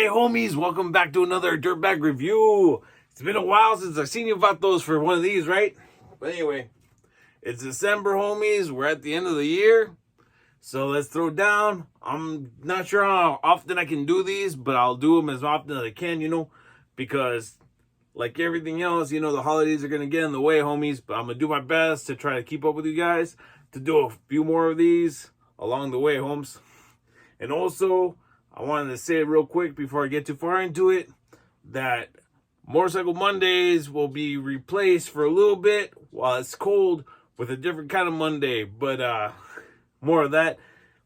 homies, welcome back to another Dirtbag review. It's been a while since I've seen you vatos for one of these, right? But anyway, it's December, homies. We're at the end of the year. So let's throw down. I'm not sure how often I can do these, but I'll do them as often as I can, because like everything else, the holidays are going to get in the way, homies. But I'm going to do my best to try to keep up with you guys, to do a few more of these along the way, homes. And also, I wanted to say real quick before I get too far into it that Motorcycle Mondays will be replaced for a little bit while it's cold with a different kind of Monday. But more of that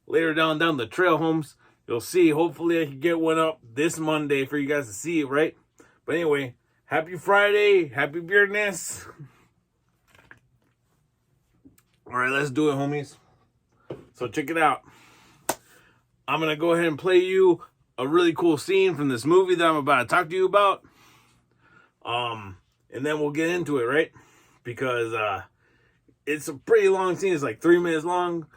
later down the trail, homes. You'll see. Hopefully I can get one up this Monday for you guys to see it, right? But anyway, happy Friday. Happy Beardness. All right, let's do it, homies. So check it out. I'm going to go ahead and play you a really cool scene from this movie that I'm about to talk to you about. And then we'll get into it, right? Because it's a pretty long scene. It's like 3 minutes long.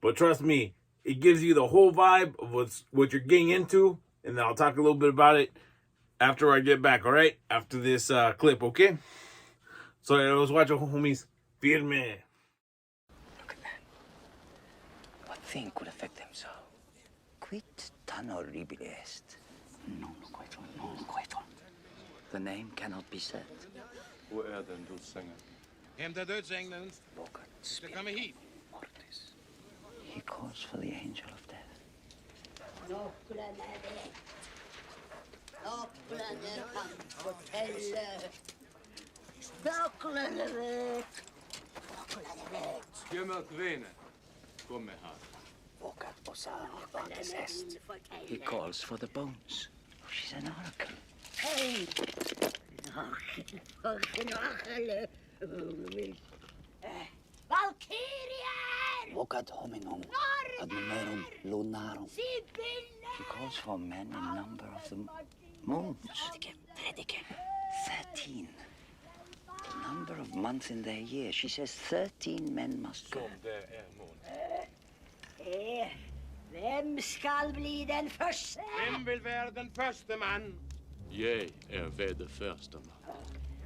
But trust me, it gives you the whole vibe of what you're getting into. And then I'll talk a little bit about it after I get back, all right? After this clip, okay? So let's watch it, homies. Firme. Look at that. What thing could affect them so? Quid tan horribile est. Non quaetor. The name cannot be said. Hvor den dødsengel? Hämta dödsängeln. Bork, Ska komma hit. mortis. He calls for the angel of death. Gömmer kvene. Kom med här. Vocat osar mortis est. He calls for the bones. She's an oracle. Hey! Valkyrier! Vocat hominum ad numerum lunarum. She calls for men in number of the moons. 13. The number of months in their year. She says 13 men must go. Som det mån. Vem skall bli den första? Vem vill vara den första man? Jeg ved det første man.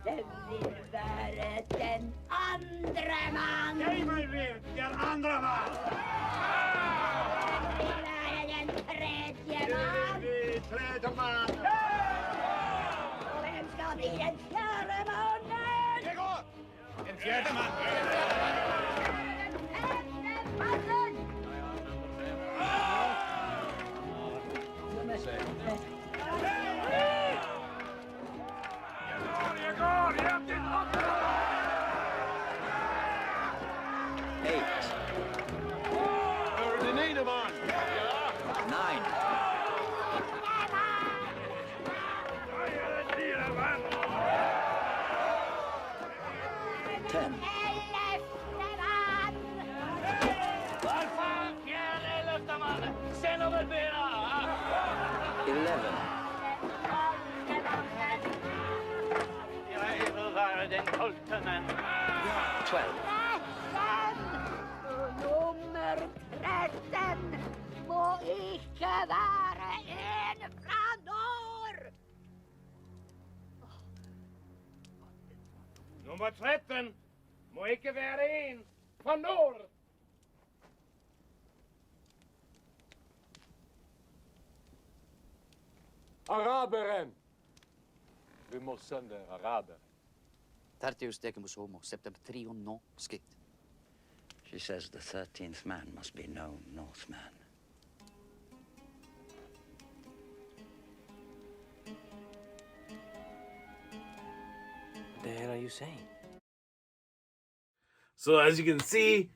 Vem vill vara den andra man? Jag vill vara den andra man. Vem vill vara den tredje man? Tredje man. Och vem ska bli den fjärde mannen? Det går. En fjärde man. Den femte mannen? Jag går. Jag till Eight. den ene man. 9. Ten. Elfte man! Varför fjärde elfte man? Sen över bena. 11. Jag vill vara den tolfte man. 12. Nummer 13 må ikke være en fra nord. Nummer 13 må ikke være en fra nord. Araberen. Vi må sende araberen. Tertius decimus homo, septembrion non scict. She says the 13th man must be no Northman. What the hell are you saying? So as you can see,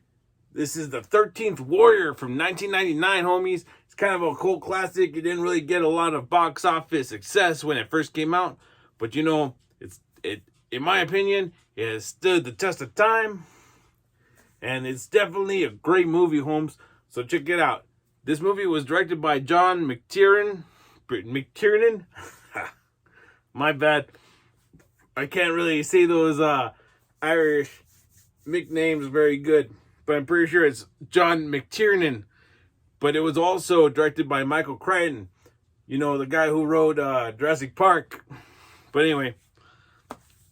this is the 13th Warrior from 1999, homies. It's kind of a cult classic. It didn't really get a lot of box office success when it first came out. But it in my opinion, it has stood the test of time. And it's definitely a great movie, homes. So check it out. This movie was directed by John McTiernan. My bad. I can't really say those Irish nicknames very good. But I'm pretty sure it's John McTiernan. But it was also directed by Michael Crichton. You know, the guy who wrote Jurassic Park. But anyway,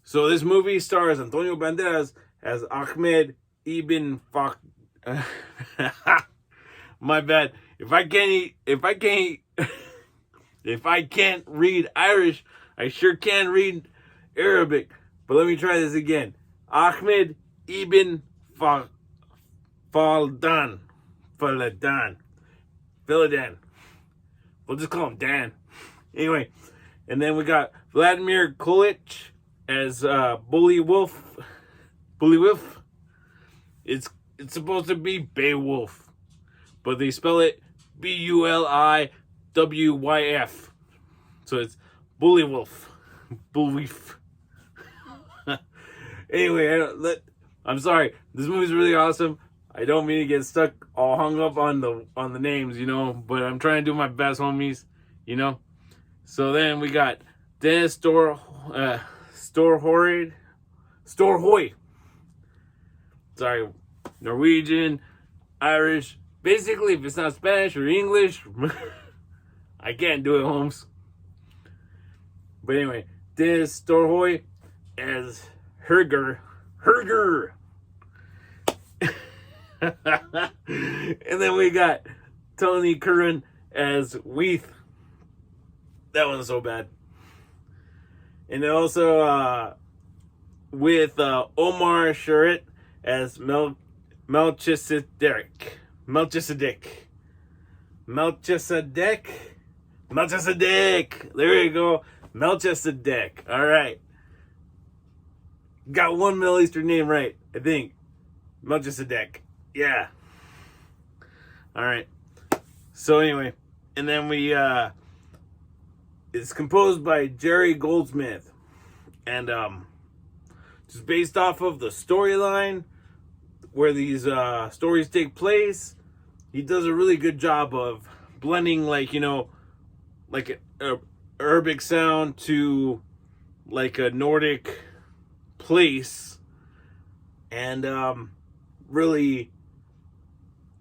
so this movie stars Antonio Banderas as Ahmed Ibn Fak. My bad. If I can't read Irish, I sure can read Arabic. But let me try this again. Ahmed Ibn Faldan. Filadan. We'll just call him Dan. Anyway, and then we got Vladimir Kolich as Bully Wolf. It's supposed to be Beowulf, but they spell it Buliwyf. So it's Bullywolf. Bullywolf. Anyway, I'm sorry. This movie's really awesome. I don't mean to get stuck all hung up on the names, you know, but I'm trying to do my best, homies, you know. So then we got Dennis Storhoy. Sorry, Norwegian, Irish. Basically, if it's not Spanish or English, I can't do it, Holmes. But anyway, Dennis Storhoy as Herger. And then we got Tony Curran as Weath. That one's so bad. And then also with Omar Sharif as Melchizedek. There you go. Melchizedek. All right. Got one Middle Eastern name right, I think. Melchizedek. Yeah. All right. So anyway, and then we it's composed by Jerry Goldsmith, and just based off of the storyline where these stories take place, he does a really good job of blending, like, you know, like a Arabic sound to like a Nordic place, and really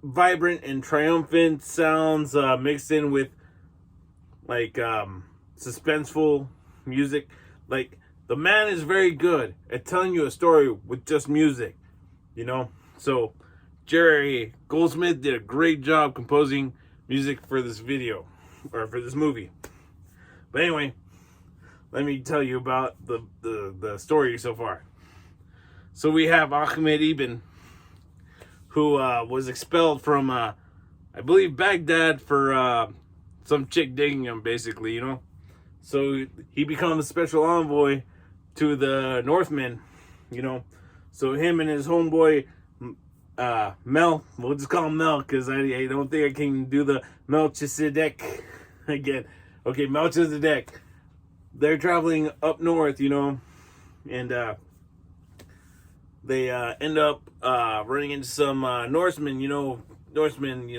vibrant and triumphant sounds mixed in with like suspenseful music. Like, the man is very good at telling you a story with just music, you know. So Jerry Goldsmith did a great job composing music for this video, or for this movie. But anyway, let me tell you about the story so far. So we have Ahmed Ibn, who was expelled from, I believe, Baghdad for some chick digging him, basically, you know. So he becomes a special envoy to the Northmen, you know. So him and his homeboy, Mel, we'll just call him Mel, because I don't think I can do the Melchizedek again. Okay, Melchizedek. They're traveling up north, you know, and they end up running into some Norsemen, you know,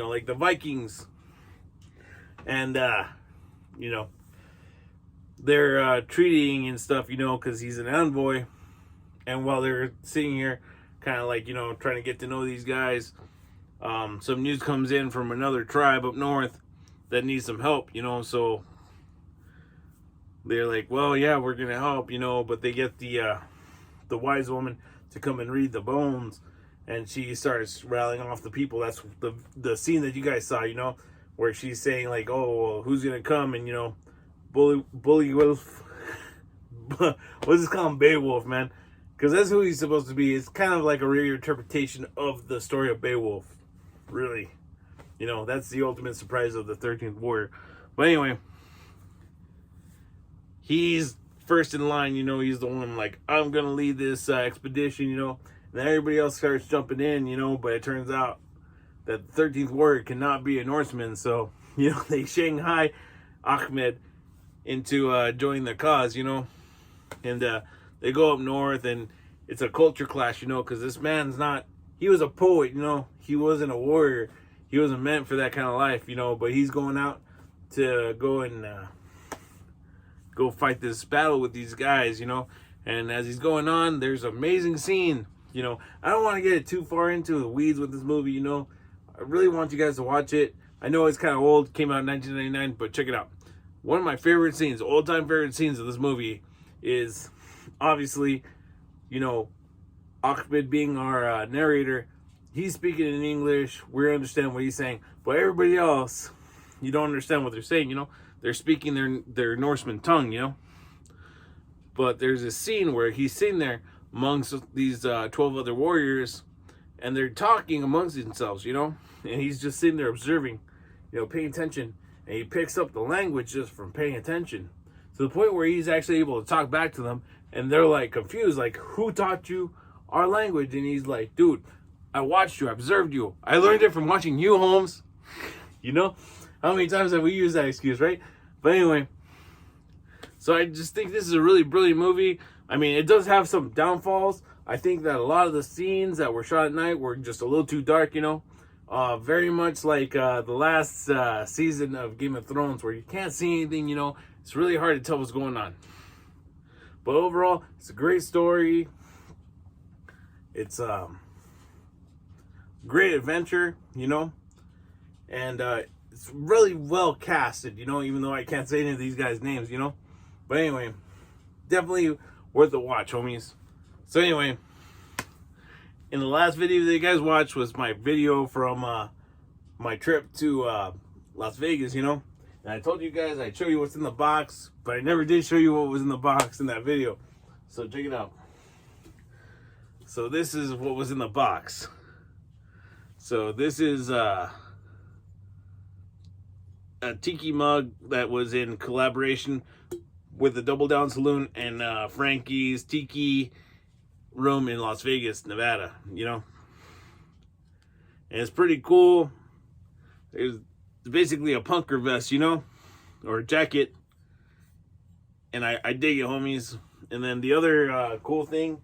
like the Vikings. And, you know, they're treating and stuff, you know, because he's an envoy. And while they're sitting here, kind of like, you know, trying to get to know these guys, some news comes in from another tribe up north that needs some help, you know. So they're like, well, yeah, we're going to help, you know. But they get the wise woman to come and read the bones, and she starts rattling off the people. That's the scene that you guys saw, you know, where she's saying like, oh, well, who's gonna come? And, you know, Bully Wolf. Let's just call him Beowulf, man, because that's who he's supposed to be. It's kind of like a reinterpretation of the story of Beowulf, really. You know, that's the ultimate surprise of the 13th Warrior. But anyway, he's first in line, you know. He's the one like, I'm gonna lead this expedition, you know. And then everybody else starts jumping in, you know. But it turns out that the 13th Warrior cannot be a Norseman, so, you know, they Shanghai Ahmed into joining the cause, you know. And they go up north, and it's a culture clash, you know, because this man's not, he was a poet, you know. He wasn't a warrior. He wasn't meant for that kind of life, you know. But he's going out to go and go fight this battle with these guys, you know. And as he's going on, there's an amazing scene, you know. I don't want to get too far into the weeds with this movie, you know. I really want you guys to watch it. I know it's kind of old, came out in 1999, but check it out. one of my favorite scenes, all-time favorite scenes of this movie is obviously, you know, Ahmed being our narrator. He's speaking in English. We understand what he's saying. But everybody else, you don't understand what they're saying, you know. They're speaking their Norseman tongue, you know. But there's a scene where he's sitting there amongst these 12 other warriors, and they're talking amongst themselves, you know. And he's just sitting there observing, you know, paying attention. And he picks up the language just from paying attention. To the point where he's actually able to talk back to them. And they're like confused, like, who taught you our language? And he's like, dude, I watched you, I observed you. I learned it from watching you, Holmes. You know? How many times have we used that excuse, right? But anyway, so I just think this is a really brilliant movie. I mean, it does have some downfalls. I think that a lot of the scenes that were shot at night were just a little too dark, you know. Very much like the last season of Game of Thrones, where you can't see anything, you know. It's really hard to tell what's going on. But overall, it's a great story. It's great adventure, you know. And it's really well casted, you know, even though I can't say any of these guys' names, you know. But anyway, definitely worth a watch, homies. So anyway, in the last video that you guys watched was my video from my trip to Las Vegas, you know. And I told you guys I'd show you what's in the box, but I never did show you what was in the box in that video. So check it out. So this is what was in the box. So this is a tiki mug that was in collaboration with the Double Down Saloon and Frankie's Tiki Room in Las Vegas, Nevada, you know. And it's pretty cool. It's basically a punker vest, you know, or a jacket. And I dig it, homies. And then the other cool thing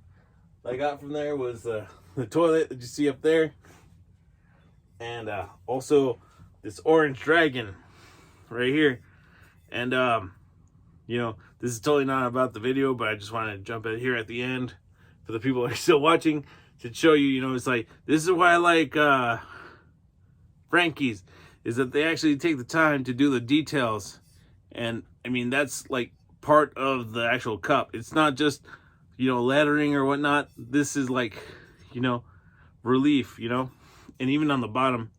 I got from there was the toilet that you see up there. And also this orange dragon right here. And you know, this is totally not about the video, but I just wanted to jump in here at the end for the people that are still watching to show you, you know, it's like, this is why I like Frankie's, is that they actually take the time to do the details. And I mean, that's like part of the actual cup. It's not just, you know, lettering or whatnot. This is like, you know, relief, you know, and even on the bottom.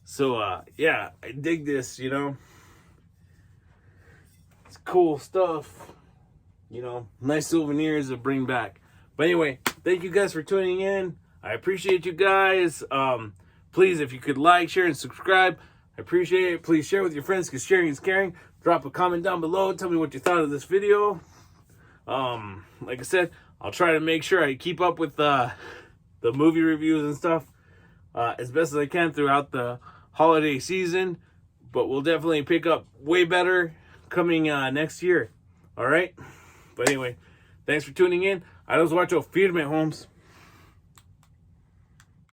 So yeah, I dig this, you know. It's cool stuff, you know, nice souvenirs to bring back. But anyway, thank you guys for tuning in. I appreciate you guys. Please, if you could like, share, and subscribe, I appreciate it. Please share with your friends, because sharing is caring. Drop a comment down below. Tell me what you thought of this video. Like I said, I'll try to make sure I keep up with the movie reviews and stuff as best as I can throughout the holiday season. But we'll definitely pick up way better coming next year. All right? But anyway, thanks for tuning in. I was watching Firme, Holmes.